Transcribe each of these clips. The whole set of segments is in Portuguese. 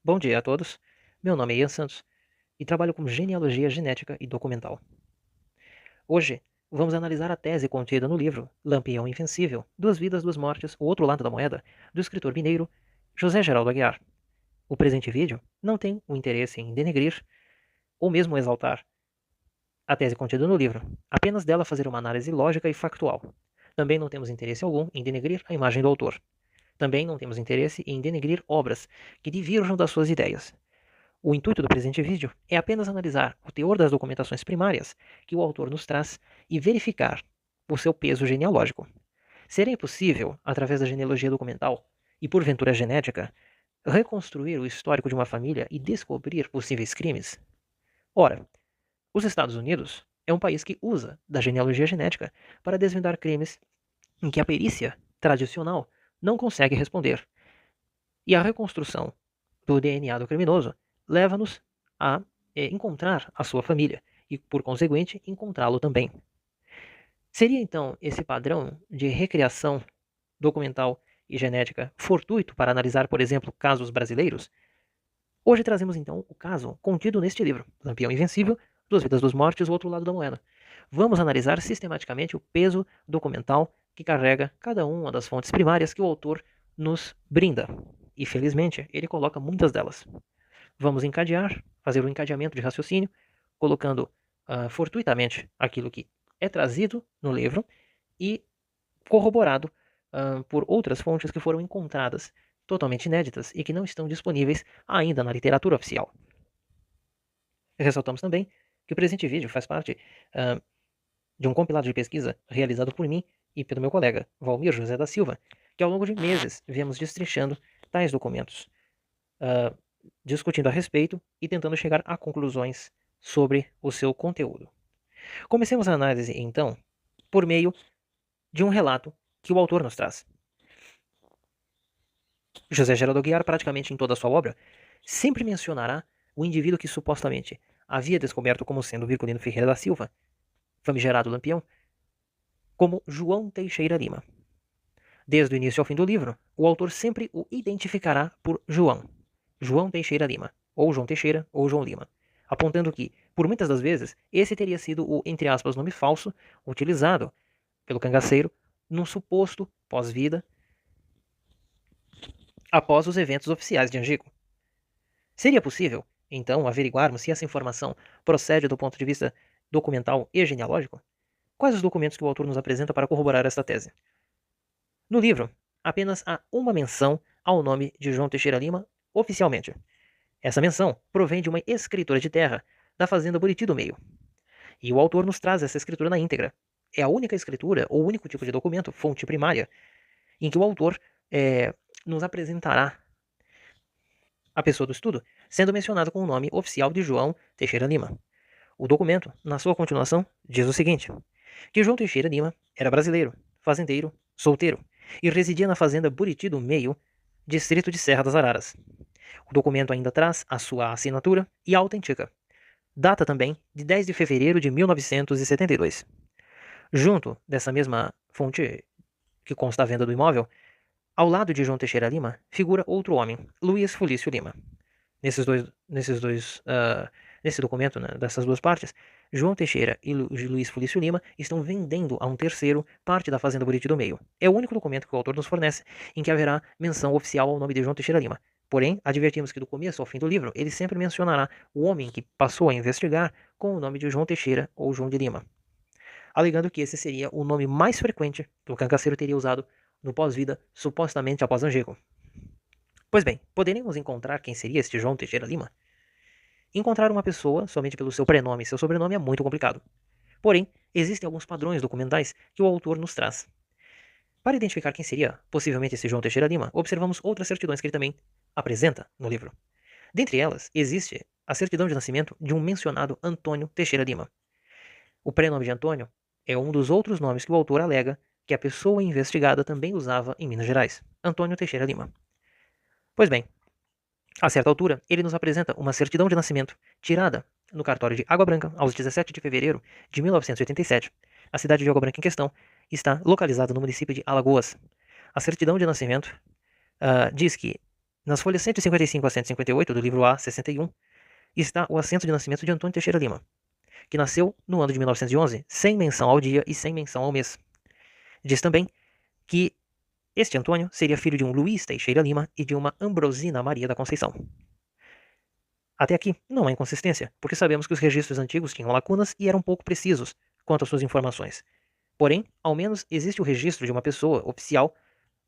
Bom dia a todos. Meu nome é Ian Santos e trabalho com genealogia genética e documental. Hoje, vamos analisar a tese contida no livro Lampião Invencível, Duas Vidas, Duas Mortes, O Outro Lado da Moeda, do escritor mineiro José Geraldo Aguiar. O presente vídeo não tem o interesse em denegrir ou mesmo exaltar a tese contida no livro, apenas dela fazer uma análise lógica e factual. Também não temos interesse algum em denegrir a imagem do autor. Também não temos interesse em denegrir obras que divirjam das suas ideias. O intuito do presente vídeo é apenas analisar o teor das documentações primárias que o autor nos traz e verificar o seu peso genealógico. Seria possível, através da genealogia documental e porventura genética, reconstruir o histórico de uma família e descobrir possíveis crimes? Ora, os Estados Unidos é um país que usa da genealogia genética para desvendar crimes em que a perícia tradicional não consegue responder. E a reconstrução do DNA do criminoso leva-nos a encontrar a sua família e, por conseguinte, encontrá-lo também. Seria então esse padrão de recriação documental e genética fortuito para analisar, por exemplo, casos brasileiros? Hoje trazemos então o caso contido neste livro, Lampião Invencível, Duas Vidas dos Mortes, o Outro Lado da Moeda. Vamos analisar sistematicamente o peso documental que carrega cada uma das fontes primárias que o autor nos brinda. E felizmente ele coloca muitas delas. Vamos encadear, fazer um encadeamento de raciocínio, colocando fortuitamente aquilo que é trazido no livro e corroborado por outras fontes que foram encontradas totalmente inéditas e que não estão disponíveis ainda na literatura oficial. Ressaltamos também que o presente vídeo faz parte de um compilado de pesquisa realizado por mim e pelo meu colega Valmir José da Silva, que ao longo de meses viemos destrinchando tais documentos, discutindo a respeito e tentando chegar a conclusões sobre o seu conteúdo. Comecemos a análise, então, por meio de um relato que o autor nos traz. José Geraldo Aguiar, praticamente em toda a sua obra, sempre mencionará o indivíduo que supostamente havia descoberto como sendo Virgulino Ferreira da Silva, famigerado Lampião, como João Teixeira Lima. Desde o início ao fim do livro, o autor sempre o identificará por João Teixeira Lima, ou João Teixeira, ou João Lima, apontando que, por muitas das vezes, esse teria sido o, entre aspas, nome falso utilizado pelo cangaceiro num suposto pós-vida após os eventos oficiais de Angico. Seria possível, então, averiguarmos se essa informação procede do ponto de vista documental e genealógico? Quais os documentos que o autor nos apresenta para corroborar esta tese? No livro, apenas há uma menção ao nome de João Teixeira Lima oficialmente. Essa menção provém de uma escritura de terra da fazenda Buriti do Meio. E o autor nos traz essa escritura na íntegra. É a única escritura, ou o único tipo de documento, fonte primária, em que o autor nos apresentará a pessoa do estudo, sendo mencionado com o nome oficial de João Teixeira Lima. O documento, na sua continuação, diz o seguinte: que João Teixeira Lima era brasileiro, fazendeiro, solteiro, e residia na fazenda Buriti do Meio, distrito de Serra das Araras. O documento ainda traz a sua assinatura e autentica. Data também de 10 de fevereiro de 1972. Junto dessa mesma fonte que consta a venda do imóvel, ao lado de João Teixeira Lima, figura outro homem, Luiz Fulício Lima. Nesse documento, né, dessas duas partes, João Teixeira e Luiz Fulício Lima estão vendendo a um terceiro parte da Fazenda Buriti do Meio. É o único documento que o autor nos fornece em que haverá menção oficial ao nome de João Teixeira Lima. Porém, advertimos que do começo ao fim do livro, ele sempre mencionará o homem que passou a investigar com o nome de João Teixeira ou João de Lima, alegando que esse seria o nome mais frequente que o cangaceiro teria usado no pós-vida, supostamente após Angico. Pois bem, poderíamos encontrar quem seria este João Teixeira Lima? Encontrar uma pessoa somente pelo seu prenome e seu sobrenome é muito complicado. Porém, existem alguns padrões documentais que o autor nos traz. Para identificar quem seria possivelmente esse João Teixeira Lima, observamos outras certidões que ele também apresenta no livro. Dentre elas, existe a certidão de nascimento de um mencionado Antônio Teixeira Lima. O prenome de Antônio é um dos outros nomes que o autor alega que a pessoa investigada também usava em Minas Gerais, Antônio Teixeira Lima. Pois bem, a certa altura, ele nos apresenta uma certidão de nascimento tirada no cartório de Água Branca aos 17 de fevereiro de 1987. A cidade de Água Branca em questão está localizada no município de Alagoas. A certidão de nascimento diz que Nas folhas 155 a 158 do livro A61 está o assento de nascimento de Antônio Teixeira Lima, que nasceu no ano de 1911, sem menção ao dia e sem menção ao mês. Diz também que este Antônio seria filho de um Luiz Teixeira Lima e de uma Ambrosina Maria da Conceição. Até aqui não há inconsistência, porque sabemos que os registros antigos tinham lacunas e eram pouco precisos quanto às suas informações. Porém, ao menos existe o registro de uma pessoa oficial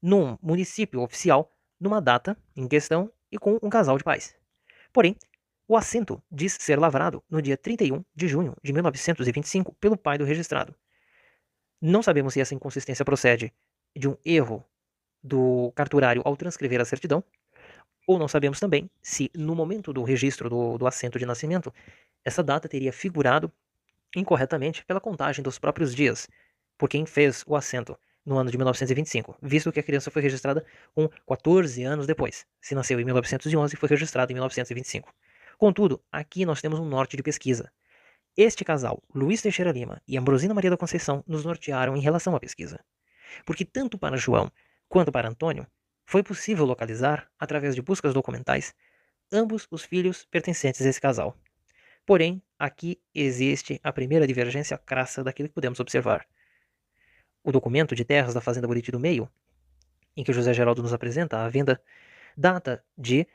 num município oficial, numa data em questão e com um casal de pais. Porém, o assento diz ser lavrado no dia 31 de junho de 1925 pelo pai do registrado. Não sabemos se essa inconsistência procede de um erro do carturário ao transcrever a certidão, ou não sabemos também se, no momento do registro do assento de nascimento, essa data teria figurado incorretamente pela contagem dos próprios dias, por quem fez o assento no ano de 1925, visto que a criança foi registrada com 14 anos depois. Se nasceu em 1911, foi registrado em 1925. Contudo, aqui nós temos um norte de pesquisa. Este casal, Luiz Teixeira Lima e Ambrosina Maria da Conceição, nos nortearam em relação à pesquisa. Porque tanto para João quanto para Antônio, foi possível localizar, através de buscas documentais, ambos os filhos pertencentes a esse casal. Porém, aqui existe a primeira divergência crassa daquilo que podemos observar. O documento de terras da Fazenda Buriti do Meio, em que José Geraldo nos apresenta a venda, data de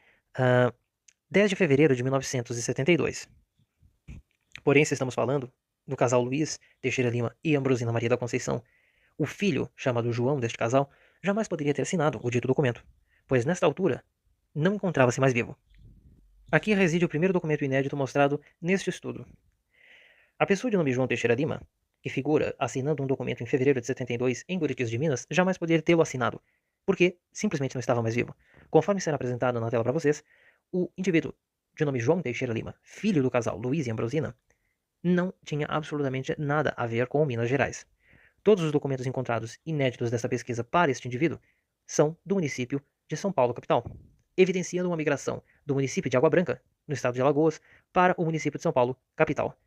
10 de fevereiro de 1972. Porém, se estamos falando do casal Luiz Teixeira Lima e Ambrosina Maria da Conceição, o filho, chamado João deste casal, jamais poderia ter assinado o dito documento, pois nesta altura não encontrava-se mais vivo. Aqui reside o primeiro documento inédito mostrado neste estudo. A pessoa de nome João Teixeira Lima, que figura assinando um documento em fevereiro de 72 em Buritis de Minas, jamais poderia tê-lo assinado, porque simplesmente não estava mais vivo. Conforme será apresentado na tela para vocês, o indivíduo de nome João Teixeira Lima, filho do casal Luiz e Ambrosina, não tinha absolutamente nada a ver com Minas Gerais. Todos os documentos encontrados inéditos dessa pesquisa para este indivíduo são do município de São Paulo, capital, evidenciando uma migração do município de Água Branca, no estado de Alagoas, para o município de São Paulo, capital.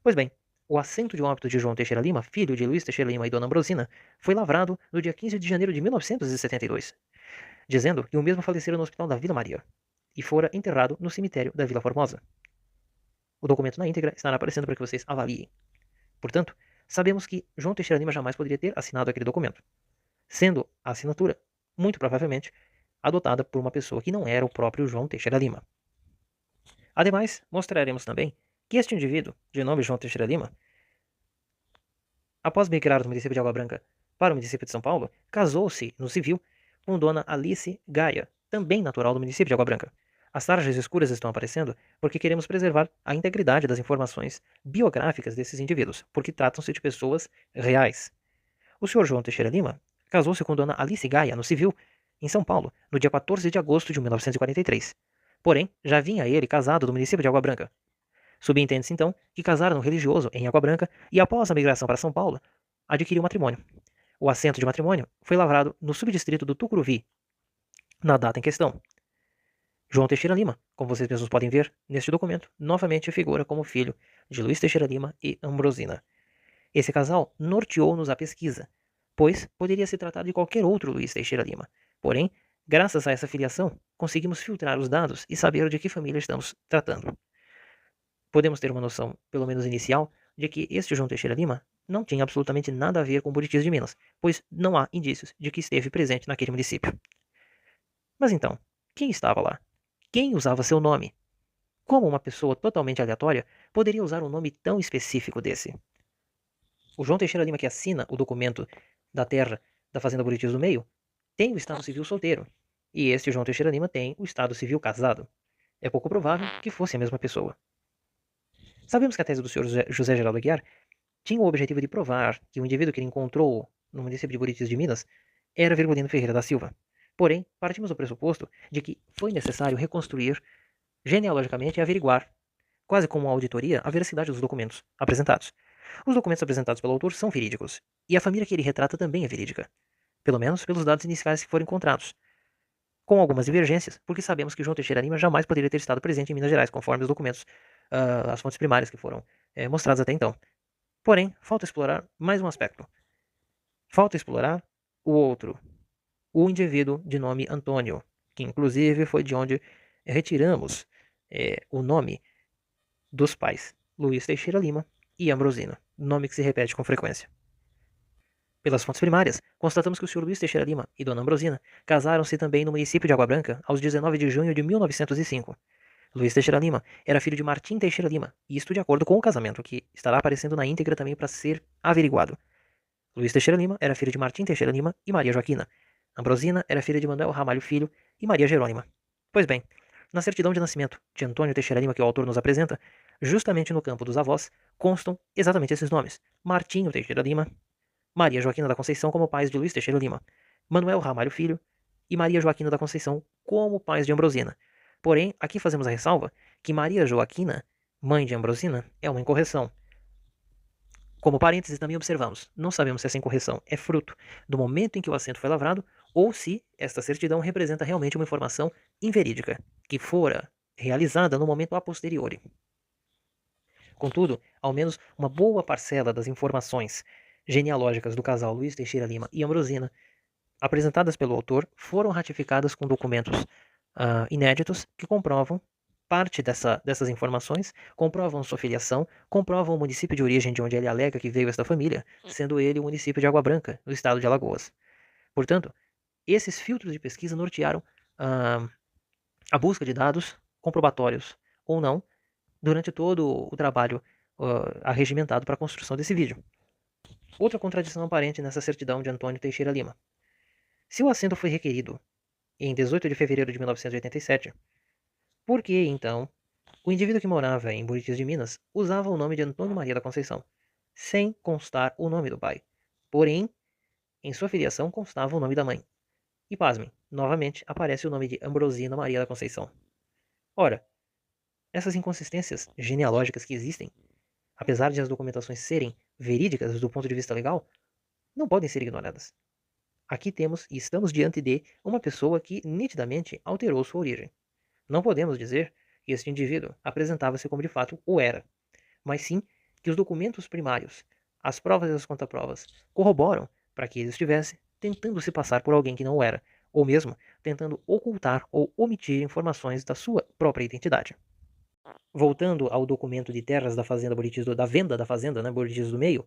Pois bem, o assento de óbito de João Teixeira Lima, filho de Luiz Teixeira Lima e Dona Ambrosina, foi lavrado no dia 15 de janeiro de 1972, dizendo que o mesmo falecera no hospital da Vila Maria e fora enterrado no cemitério da Vila Formosa. O documento na íntegra estará aparecendo para que vocês avaliem. Portanto, sabemos que João Teixeira Lima jamais poderia ter assinado aquele documento, sendo a assinatura, muito provavelmente, adotada por uma pessoa que não era o próprio João Teixeira Lima. Ademais, mostraremos também que este indivíduo, de nome João Teixeira Lima, após migrar do município de Água Branca para o município de São Paulo, casou-se no civil com Dona Alice Gaia, também natural do município de Água Branca. As tarjas escuras estão aparecendo porque queremos preservar a integridade das informações biográficas desses indivíduos, porque tratam-se de pessoas reais. O senhor João Teixeira Lima casou-se com Dona Alice Gaia no civil, em São Paulo, no dia 14 de agosto de 1943. Porém, já vinha ele casado do município de Água Branca. Subentende-se então que casaram no religioso em Água Branca e após a migração para São Paulo, adquiriu matrimônio. O assento de matrimônio foi lavrado no subdistrito do Tucuruvi, na data em questão. João Teixeira Lima, como vocês mesmos podem ver neste documento, novamente figura como filho de Luiz Teixeira Lima e Ambrosina. Esse casal norteou-nos a pesquisa, pois poderia se tratar de qualquer outro Luiz Teixeira Lima. Porém, graças a essa filiação, conseguimos filtrar os dados e saber de que família estamos tratando. Podemos ter uma noção, pelo menos inicial, de que este João Teixeira Lima não tinha absolutamente nada a ver com Buritis de Minas, pois não há indícios de que esteve presente naquele município. Mas então, quem estava lá? Quem usava seu nome? Como uma pessoa totalmente aleatória poderia usar um nome tão específico desse? O João Teixeira Lima que assina o documento da terra da Fazenda Buritis do Meio tem o estado civil solteiro, e este João Teixeira Lima tem o estado civil casado. É pouco provável que fosse a mesma pessoa. Sabemos que a tese do Sr. José Geraldo Aguiar tinha o objetivo de provar que o indivíduo que ele encontrou no município de Buritis de Minas era Virgulino Ferreira da Silva. Porém, partimos do pressuposto de que foi necessário reconstruir genealogicamente e averiguar, quase como uma auditoria, a veracidade dos documentos apresentados. Os documentos apresentados pelo autor são verídicos, e a família que ele retrata também é verídica, pelo menos pelos dados iniciais que foram encontrados, com algumas divergências, porque sabemos que João Teixeira Lima jamais poderia ter estado presente em Minas Gerais, conforme os documentos, as fontes primárias que foram mostradas até então. Porém, falta explorar mais um aspecto. Falta explorar o outro, o indivíduo de nome Antônio, que inclusive foi de onde retiramos o nome dos pais, Luiz Teixeira Lima e Ambrosina, nome que se repete com frequência. Pelas fontes primárias, constatamos que o Sr. Luiz Teixeira Lima e Dona Ambrosina casaram-se também no município de Água Branca aos 19 de junho de 1905. Luiz Teixeira Lima era filho de Martim Teixeira Lima, isto de acordo com o casamento, que estará aparecendo na íntegra também para ser averiguado. Luiz Teixeira Lima era filho de Martim Teixeira Lima e Maria Joaquina. Ambrosina era filha de Manuel Ramalho Filho e Maria Jerônima. Pois bem, na certidão de nascimento de Antônio Teixeira Lima que o autor nos apresenta, justamente no campo dos avós, constam exatamente esses nomes: Martinho Teixeira Lima, Maria Joaquina da Conceição como pais de Luiz Teixeira Lima, Manuel Ramalho Filho e Maria Joaquina da Conceição como pais de Ambrosina. Porém, aqui fazemos a ressalva que Maria Joaquina, mãe de Ambrosina, é uma incorreção. Como parênteses, também observamos, não sabemos se essa incorreção é fruto do momento em que o assento foi lavrado ou se esta certidão representa realmente uma informação inverídica, que fora realizada no momento a posteriori. Contudo, ao menos uma boa parcela das informações genealógicas do casal Luiz Teixeira Lima e Ambrosina, apresentadas pelo autor, foram ratificadas com documentos inéditos que comprovam parte dessas informações, comprovam sua filiação, comprovam o município de origem de onde ele alega que veio esta família, sendo ele o município de Água Branca, no estado de Alagoas. Portanto, esses filtros de pesquisa nortearam a busca de dados comprobatórios ou não durante todo o trabalho arregimentado para a construção desse vídeo. Outra contradição aparente nessa certidão de Antônio Teixeira Lima. Se o assento foi requerido em 18 de fevereiro de 1987, por que, então, o indivíduo que morava em Buritis de Minas usava o nome de Antônio Maria da Conceição, sem constar o nome do pai? Porém, em sua filiação constava o nome da mãe. E pasmem, novamente aparece o nome de Ambrosina Maria da Conceição. Ora, essas inconsistências genealógicas que existem, apesar de as documentações serem verídicas do ponto de vista legal, não podem ser ignoradas. Aqui temos e estamos diante de uma pessoa que nitidamente alterou sua origem. Não podemos dizer que este indivíduo apresentava-se como de fato o era, mas sim que os documentos primários, as provas e as contraprovas corroboram para que ele estivesse tentando se passar por alguém que não o era, ou mesmo tentando ocultar ou omitir informações da sua própria identidade. Voltando ao documento de terras da fazenda Buritis da venda da fazenda, né, Buritis do Meio,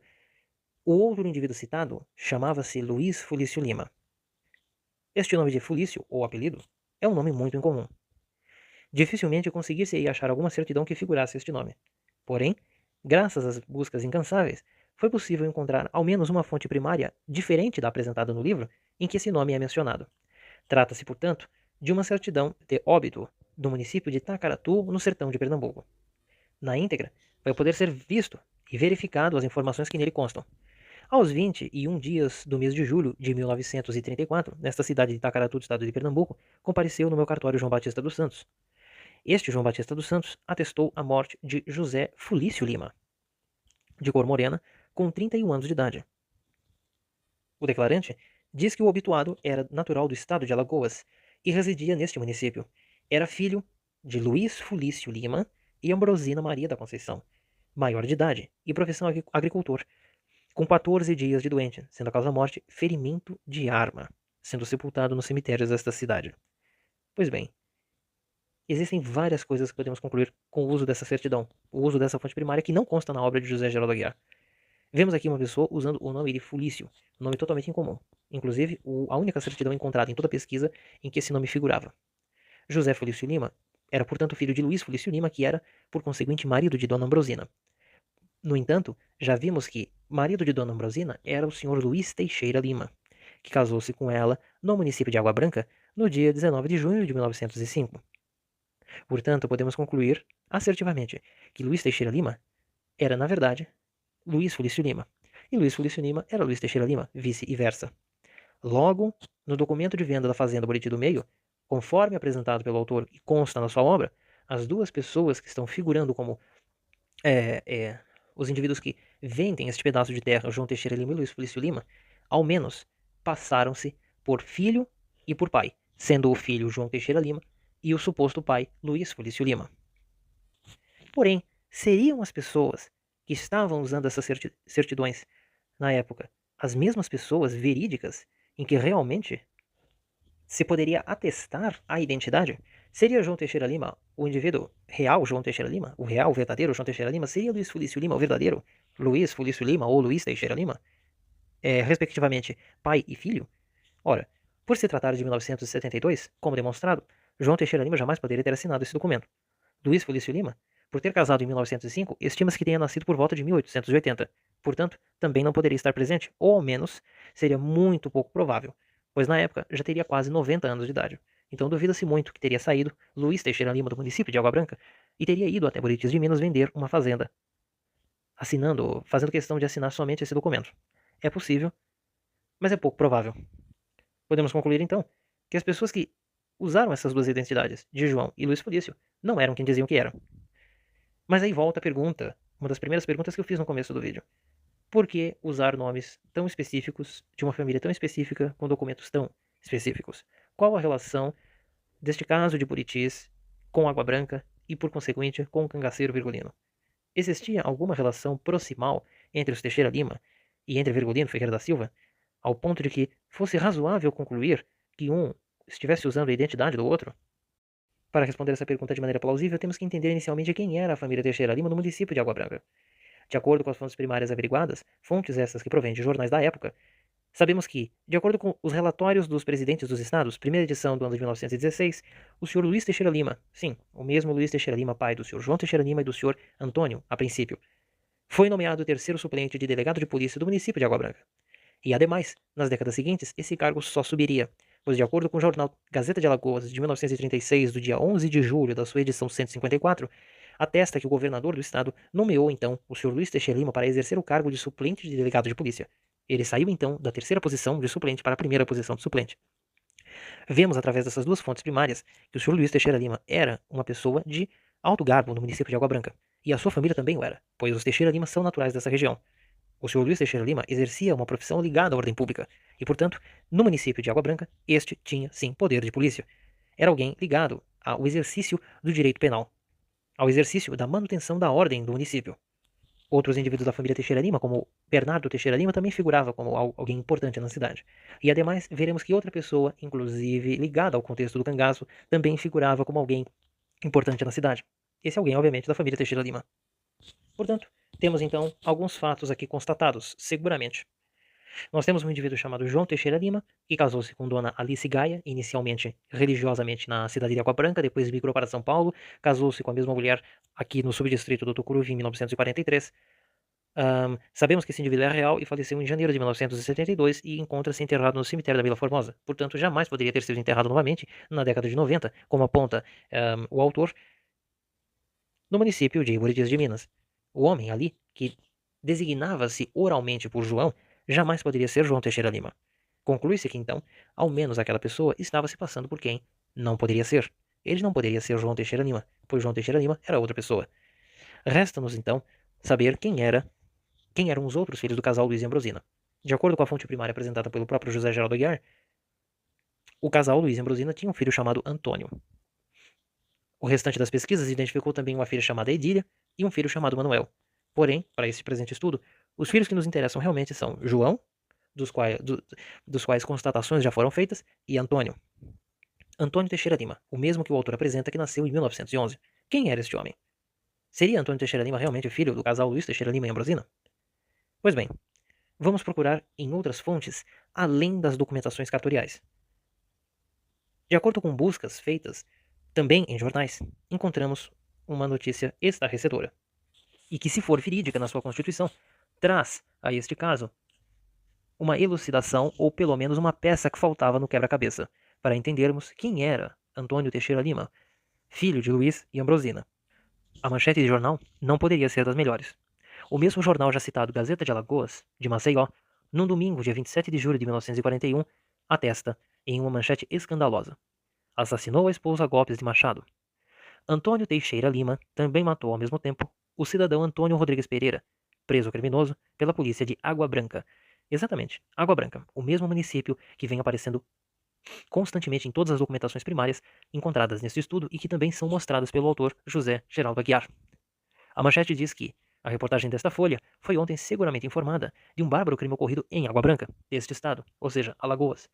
o outro indivíduo citado chamava-se Luiz Fulício Lima. Este nome de Fulício, ou apelido, é um nome muito incomum. Dificilmente conseguir-se achar alguma certidão que figurasse este nome. Porém, graças às buscas incansáveis, foi possível encontrar ao menos uma fonte primária diferente da apresentada no livro em que esse nome é mencionado. Trata-se, portanto, de uma certidão de óbito do município de Tacaratu, no sertão de Pernambuco. Na íntegra, vai poder ser visto e verificado as informações que nele constam. Aos 21 dias do mês de julho de 1934, nesta cidade de Tacaratu, do estado de Pernambuco, compareceu no meu cartório João Batista dos Santos. Este João Batista dos Santos atestou a morte de José Fulício Lima, de cor morena, com 31 anos de idade. O declarante diz que o obituado era natural do estado de Alagoas e residia neste município. Era filho de Luiz Fulício Lima e Ambrosina Maria da Conceição, maior de idade e profissão agricultor, com 14 dias de doente, sendo a causa da morte ferimento de arma, sendo sepultado nos cemitérios desta cidade. Pois bem, existem várias coisas que podemos concluir com o uso dessa certidão, o uso dessa fonte primária que não consta na obra de José Geraldo Aguiar. Vemos aqui uma pessoa usando o nome de Fulício, um nome totalmente incomum. Inclusive, a única certidão encontrada em toda a pesquisa em que esse nome figurava. José Fulício Lima era, portanto, filho de Luiz Fulício Lima, que era, por conseguinte, marido de Dona Ambrosina. No entanto, já vimos que marido de Dona Ambrosina era o senhor Luiz Teixeira Lima, que casou-se com ela no município de Água Branca no dia 19 de junho de 1905. Portanto, podemos concluir assertivamente que Luiz Teixeira Lima era, na verdade, Luiz Fulício Lima. E Luiz Fulício Lima era Luiz Teixeira Lima, vice e versa. Logo, no documento de venda da fazenda Buriti do Meio, conforme apresentado pelo autor e consta na sua obra, as duas pessoas que estão figurando como os indivíduos que vendem este pedaço de terra, João Teixeira Lima e Luiz Fulício Lima, ao menos passaram-se por filho e por pai, sendo o filho João Teixeira Lima e o suposto pai Luiz Fulício Lima. Porém, seriam as pessoas que estavam usando essas certidões na época as mesmas pessoas verídicas em que realmente se poderia atestar a identidade? Seria João Teixeira Lima o indivíduo real João Teixeira Lima? O real, verdadeiro João Teixeira Lima? Seria Luiz Fulício Lima o verdadeiro Luiz Fulício Lima ou Luiz Teixeira Lima? Respectivamente, pai e filho? Ora, por se tratar de 1972, como demonstrado, João Teixeira Lima jamais poderia ter assinado esse documento. Luiz Fulício Lima, por ter casado em 1905, estima-se que tenha nascido por volta de 1880. Portanto, também não poderia estar presente, ou ao menos seria muito pouco provável, pois na época já teria quase 90 anos de idade. Então duvida-se muito que teria saído Luiz Teixeira Lima do município de Água Branca e teria ido até Buritis de Minas vender uma fazenda, fazendo questão de assinar somente esse documento. É possível, mas é pouco provável. Podemos concluir então que as pessoas que usaram essas duas identidades, de João e Luiz Fulício, não eram quem diziam que eram. Mas aí volta a pergunta, uma das primeiras perguntas que eu fiz no começo do vídeo. Por que usar nomes tão específicos, de uma família tão específica, com documentos tão específicos? Qual a relação deste caso de Buritis com Água Branca e, por conseguinte, com o cangaceiro Virgulino? Existia alguma relação proximal entre os Teixeira Lima e entre Virgulino Ferreira da Silva, ao ponto de que fosse razoável concluir que um estivesse usando a identidade do outro? Para responder essa pergunta de maneira plausível, temos que entender inicialmente quem era a família Teixeira Lima no município de Água Branca. De acordo com as fontes primárias averiguadas, fontes essas que provêm de jornais da época, sabemos que, de acordo com os relatórios dos presidentes dos estados, primeira edição do ano de 1916, o senhor Luiz Teixeira Lima, sim, o mesmo Luiz Teixeira Lima, pai do senhor João Teixeira Lima e do senhor Antônio, a princípio, foi nomeado terceiro suplente de delegado de polícia do município de Água Branca. E, ademais, nas décadas seguintes, esse cargo só subiria, pois, de acordo com o jornal Gazeta de Alagoas, de 1936, do dia 11 de julho da sua edição 154, atesta que o governador do estado nomeou, então, o senhor Luiz Teixeira Lima para exercer o cargo de suplente de delegado de polícia. Ele saiu, então, da terceira posição de suplente para a primeira posição de suplente. Vemos, através dessas duas fontes primárias, que o senhor Luiz Teixeira Lima era uma pessoa de alto garbo no município de Água Branca, e a sua família também o era, pois os Teixeira Lima são naturais dessa região. O senhor Luiz Teixeira Lima exercia uma profissão ligada à ordem pública, e, portanto, no município de Água Branca, este tinha, sim, poder de polícia. Era alguém ligado ao exercício do direito penal, ao exercício da manutenção da ordem do município. Outros indivíduos da família Teixeira Lima, como Bernardo Teixeira Lima, também figurava como alguém importante na cidade. E, ademais, veremos que outra pessoa, inclusive ligada ao contexto do cangaço, também figurava como alguém importante na cidade. Esse alguém, obviamente, da família Teixeira Lima. Portanto, temos então alguns fatos aqui constatados, seguramente. Nós temos um indivíduo chamado João Teixeira Lima, que casou-se com dona Alice Gaia, inicialmente religiosamente na cidade de Água Branca, depois migrou para São Paulo, casou-se com a mesma mulher aqui no subdistrito do Tucuruvi em 1943. Sabemos que esse indivíduo é real e faleceu em janeiro de 1972 e encontra-se enterrado no cemitério da Vila Formosa. Portanto, jamais poderia ter sido enterrado novamente na década de 90, como aponta o autor, no município de Buritis de Minas. O homem ali, que designava-se oralmente por João, jamais poderia ser João Teixeira Lima. Conclui-se que, então, ao menos aquela pessoa estava se passando por quem não poderia ser. Ele não poderia ser João Teixeira Lima, pois João Teixeira Lima era outra pessoa. Resta-nos, então, saber quem eram os outros filhos do casal Luiz e Ambrosina. De acordo com a fonte primária apresentada pelo próprio José Geraldo Aguiar, o casal Luiz e Ambrosina tinha um filho chamado Antônio. O restante das pesquisas identificou também uma filha chamada Edília e um filho chamado Manuel. Porém, para esse presente estudo, os filhos que nos interessam realmente são João, dos quais constatações já foram feitas, e Antônio. Antônio Teixeira Lima, o mesmo que o autor apresenta, que nasceu em 1911. Quem era este homem? Seria Antônio Teixeira Lima realmente filho do casal Luiz Teixeira Lima e Ambrosina? Pois bem, vamos procurar em outras fontes, além das documentações cartoriais. De acordo com buscas feitas também em jornais, encontramos uma notícia estarrecedora, e que, se for verídica na sua constituição, traz a este caso uma elucidação ou pelo menos uma peça que faltava no quebra-cabeça, para entendermos quem era Antônio Teixeira Lima, filho de Luiz e Ambrosina. A manchete de jornal não poderia ser das melhores. O mesmo jornal já citado Gazeta de Alagoas, de Maceió, num domingo, dia 27 de julho de 1941, atesta em uma manchete escandalosa: assassinou a esposa a golpes de machado. Antônio Teixeira Lima também matou ao mesmo tempo o cidadão Antônio Rodrigues Pereira, preso criminoso pela polícia de Água Branca. Exatamente, Água Branca, o mesmo município que vem aparecendo constantemente em todas as documentações primárias encontradas neste estudo e que também são mostradas pelo autor José Geraldo Aguiar. A manchete diz que A reportagem desta folha foi ontem seguramente informada de um bárbaro crime ocorrido em Água Branca, deste estado, ou seja, Alagoas,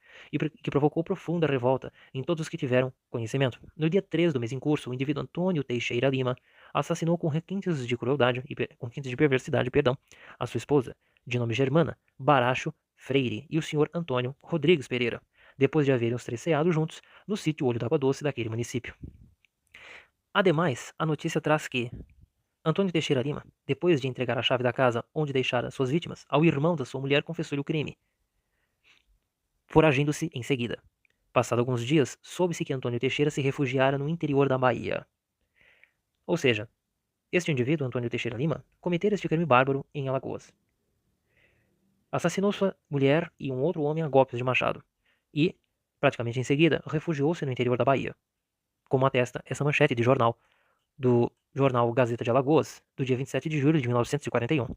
que provocou profunda revolta em todos os que tiveram conhecimento. No dia 3 do mês em curso, o indivíduo Antônio Teixeira Lima assassinou com requintes de crueldade com requintes de perversidade, a sua esposa, de nome Germana Baracho Freire, e o senhor Antônio Rodrigues Pereira, depois de haverem os três ceado juntos no sítio Olho d'Água Doce daquele município. Ademais, a notícia traz que Antônio Teixeira Lima, depois de entregar a chave da casa onde deixara suas vítimas ao irmão da sua mulher, confessou-lhe o crime, foragindo-se em seguida. Passado alguns dias, soube-se que Antônio Teixeira se refugiara no interior da Bahia. Ou seja, este indivíduo, Antônio Teixeira Lima, cometera este crime bárbaro em Alagoas. Assassinou sua mulher e um outro homem a golpes de machado. E, praticamente em seguida, refugiou-se no interior da Bahia. Como atesta essa manchete de jornal, do jornal Gazeta de Alagoas, do dia 27 de julho de 1941.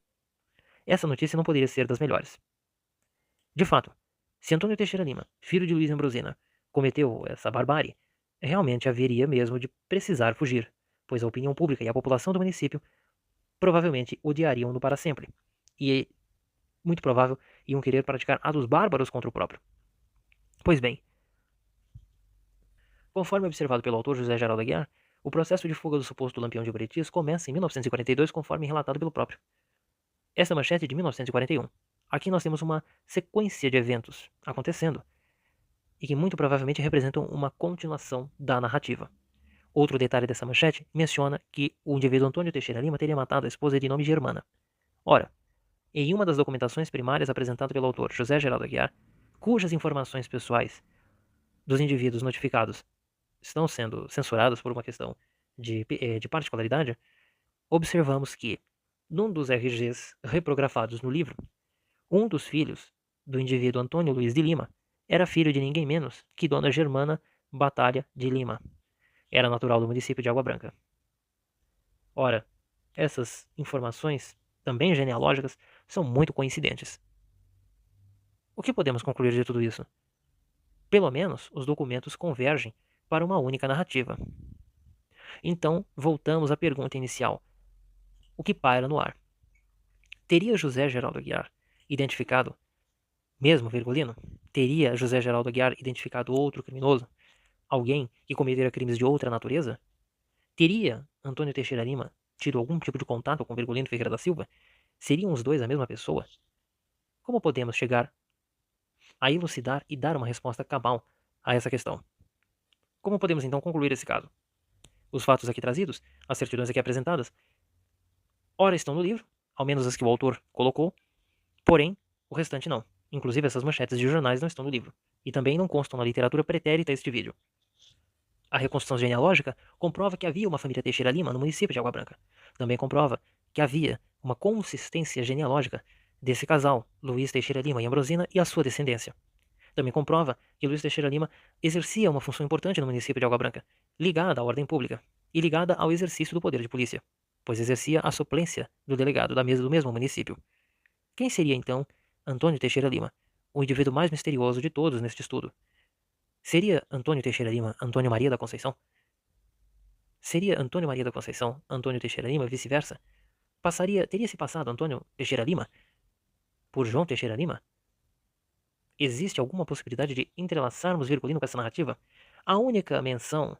Essa notícia não poderia ser das melhores. De fato, se Antônio Teixeira Lima, filho de Luiz Ambrosina, cometeu essa barbárie, realmente haveria mesmo de precisar fugir, pois a opinião pública e a população do município provavelmente odiariam-no para sempre, e muito provável iam querer praticar atos bárbaros contra o próprio. Pois bem, conforme observado pelo autor José Geraldo Aguiar, o processo de fuga do suposto Lampião de Buritis começa em 1942, conforme relatado pelo próprio. Essa manchete é de 1941. Aqui nós temos uma sequência de eventos acontecendo e que muito provavelmente representam uma continuação da narrativa. Outro detalhe dessa manchete menciona que o indivíduo Antônio Teixeira Lima teria matado a esposa de nome Germana. Ora, em uma das documentações primárias apresentada pelo autor José Geraldo Aguiar, cujas informações pessoais dos indivíduos notificados estão sendo censuradas por uma questão de particularidade, observamos que, num dos RGs reprografados no livro, um dos filhos do indivíduo Antônio Luiz de Lima era filho de ninguém menos que Dona Germana Batalha de Lima. Era natural do município de Água Branca. Ora, essas informações, também genealógicas, são muito coincidentes. O que podemos concluir de tudo isso? Pelo menos os documentos convergem para uma única narrativa. Então, voltamos à pergunta inicial. O que paira no ar? Teria José Geraldo Aguiar identificado, mesmo Virgulino? Teria José Geraldo Aguiar identificado outro criminoso? Alguém que cometera crimes de outra natureza? Teria Antônio Teixeira Lima tido algum tipo de contato com Virgulino Ferreira da Silva? Seriam os dois a mesma pessoa? Como podemos chegar a elucidar e dar uma resposta cabal a essa questão? Como podemos então concluir esse caso? Os fatos aqui trazidos, as certidões aqui apresentadas, ora estão no livro, ao menos as que o autor colocou, porém, o restante não. Inclusive essas manchetes de jornais não estão no livro, e também não constam na literatura pretérita a este vídeo. A reconstrução genealógica comprova que havia uma família Teixeira Lima no município de Água Branca. Também comprova que havia uma consistência genealógica desse casal, Luiz Teixeira Lima e Ambrosina, e a sua descendência. Também comprova que Luiz Teixeira Lima exercia uma função importante no município de Água Branca, ligada à ordem pública e ligada ao exercício do poder de polícia, pois exercia a suplência do delegado da mesa do mesmo município. Quem seria então Antônio Teixeira Lima, o indivíduo mais misterioso de todos neste estudo? Seria Antônio Teixeira Lima Antônio Maria da Conceição? Seria Antônio Maria da Conceição Antônio Teixeira Lima, vice-versa? Teria se passado Antônio Teixeira Lima por João Teixeira Lima? Existe alguma possibilidade de entrelaçarmos Virgulino com essa narrativa? A única menção,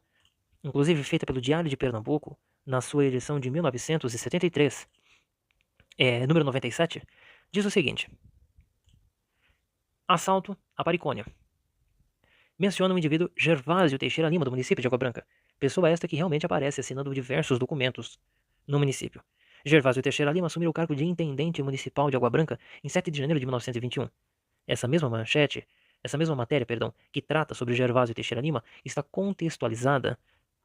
inclusive feita pelo Diário de Pernambuco, na sua edição de 1973, número 97, diz o seguinte: assalto a Paricônia. Menciona o indivíduo Gervásio Teixeira Lima, do município de Água Branca, pessoa esta que realmente aparece assinando diversos documentos no município. Gervásio Teixeira Lima assumiu o cargo de intendente municipal de Água Branca em 7 de janeiro de 1921. Essa mesma matéria, que trata sobre Gervásio Teixeira Lima, está contextualizada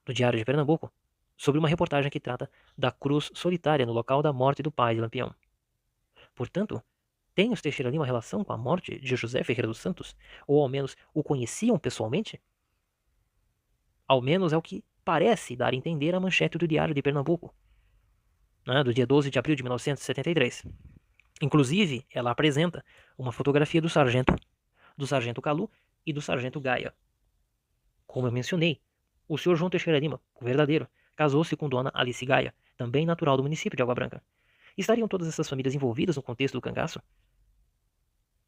no Diário de Pernambuco, sobre uma reportagem que trata da cruz solitária no local da morte do pai de Lampião. Portanto, tem os Teixeira Lima relação com a morte de José Ferreira dos Santos? Ou ao menos o conheciam pessoalmente? Ao menos é o que parece dar a entender a manchete do Diário de Pernambuco, né, do dia 12 de abril de 1973. Inclusive, ela apresenta uma fotografia do sargento Calu e do sargento Gaia. Como eu mencionei, o senhor João Teixeira Lima, o verdadeiro, casou-se com dona Alice Gaia, também natural do município de Água Branca. Estariam todas essas famílias envolvidas no contexto do cangaço?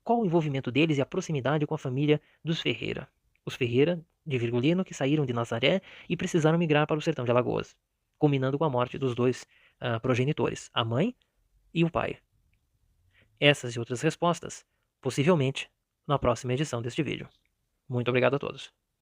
Qual o envolvimento deles e a proximidade com a família dos Ferreira? Os Ferreira de Virgulino que saíram de Nazaré e precisaram migrar para o sertão de Alagoas, culminando com a morte dos dois progenitores, a mãe e o pai. Essas e outras respostas, possivelmente, na próxima edição deste vídeo. Muito obrigado a todos.